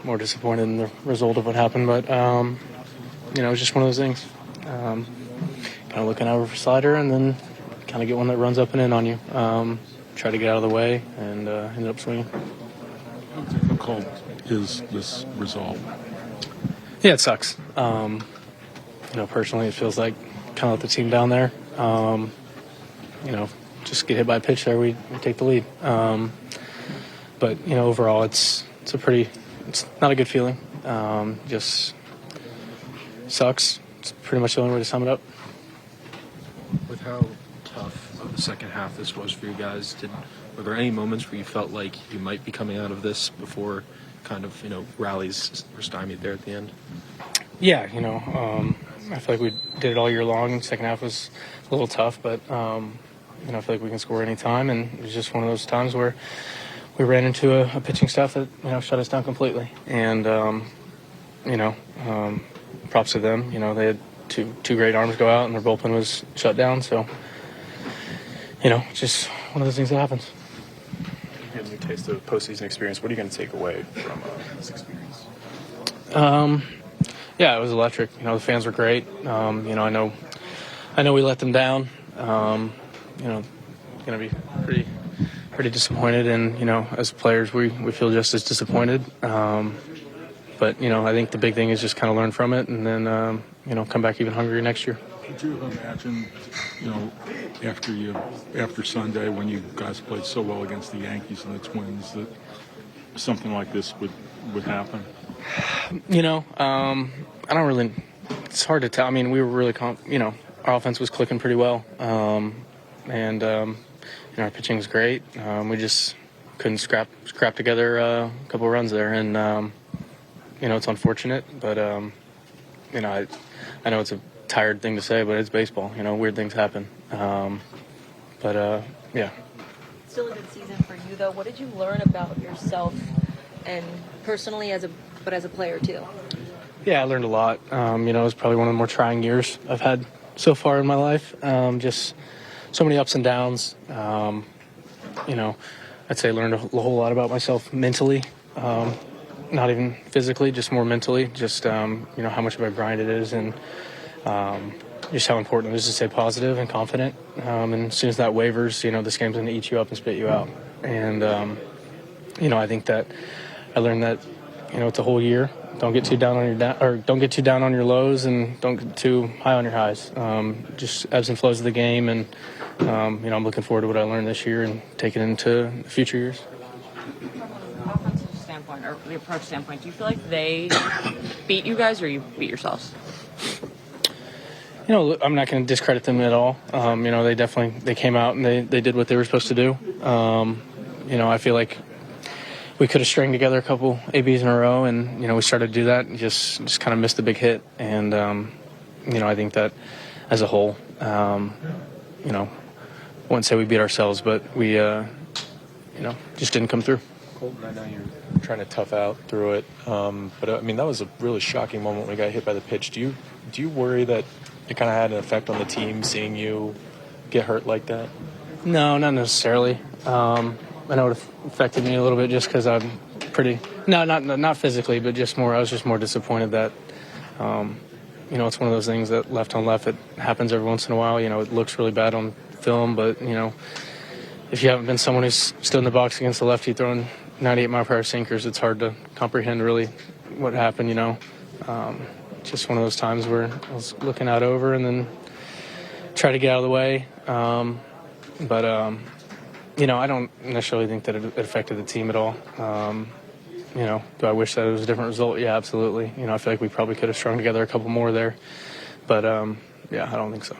more disappointed in the result of what happened. But, it was just one of those things. Kind of looking over for slider and then kind of get one that runs up and in on you. Try to get out of the way and ended up swinging. How difficult is this result? Yeah, it sucks. Personally, it feels like kind of let the team down there. Just get hit by a pitch there, we take the lead. But overall, it's not a good feeling. Just sucks. It's pretty much the only way to sum it up. With how tough of the second half this was for you guys, were there any moments where you felt like you might be coming out of this before kind of, rallies were stymied there at the end? Yeah, I feel like we did it all year long. Second half was a little tough, but, I feel like we can score any time, and it was just one of those times where we ran into a pitching staff that, shut us down completely. And, props to them. They had two great arms go out, and their bullpen was shut down. So, just one of those things that happens. You had a new taste of postseason experience. What are you going to take away from this experience? Yeah, it was electric. The fans were great. I know we let them down. Going to be pretty disappointed, and as players we feel just as disappointed. But I think the big thing is just kind of learn from it, and then come back even hungrier next year. Could you imagine, after Sunday when you guys played so well against the Yankees and the Twins, that something like this would happen? I don't really. It's hard to tell. I mean, we were really our offense was clicking pretty well, and our pitching was great. We just couldn't scrap together a couple of runs there, and it's unfortunate, but I know it's a tired thing to say, but it's baseball. Weird things happen. Yeah. Still a good season for you, though. What did you learn about yourself and personally as a player too? Yeah, I learned a lot. It was probably one of the more trying years I've had so far in my life. Just so many ups and downs. I'd say I learned a whole lot about myself mentally. Not even physically, just more mentally. Just, how much of a grind it is, and just how important it is to stay positive and confident. And as soon as that wavers, this game's going to eat you up and spit you out. And, I think that I learned that, it's a whole year. Don't get too down on don't get too down on your lows, and don't get too high on your highs. Just ebbs and flows of the game, and I'm looking forward to what I learned this year and take it into future years. From an offensive standpoint or the approach standpoint, do you feel like they beat you guys or you beat yourselves? I'm not going to discredit them at all. They came out and they did what they were supposed to do. I feel like we could have strung together a couple ABs in a row, and we started to do that and just kind of missed the big hit. And I think that as a whole, wouldn't say we beat ourselves, but we just didn't come through. Colton, I know you're trying to tough out through it, but that was a really shocking moment when we got hit by the pitch. Do you worry that it kind of had an effect on the team seeing you get hurt like that? No, not necessarily. I know it affected me a little bit just because I'm not physically, but I was just more disappointed that, it's one of those things that left on left, it happens every once in a while. It looks really bad on film, but, if you haven't been someone who's stood in the box against the lefty throwing 98-mile-per-hour sinkers, it's hard to comprehend really what happened, Just one of those times where I was looking out over and then try to get out of the way. I don't necessarily think that it affected the team at all. Do I wish that it was a different result? Yeah, absolutely. I feel like we probably could have strung together a couple more there. But, I don't think so.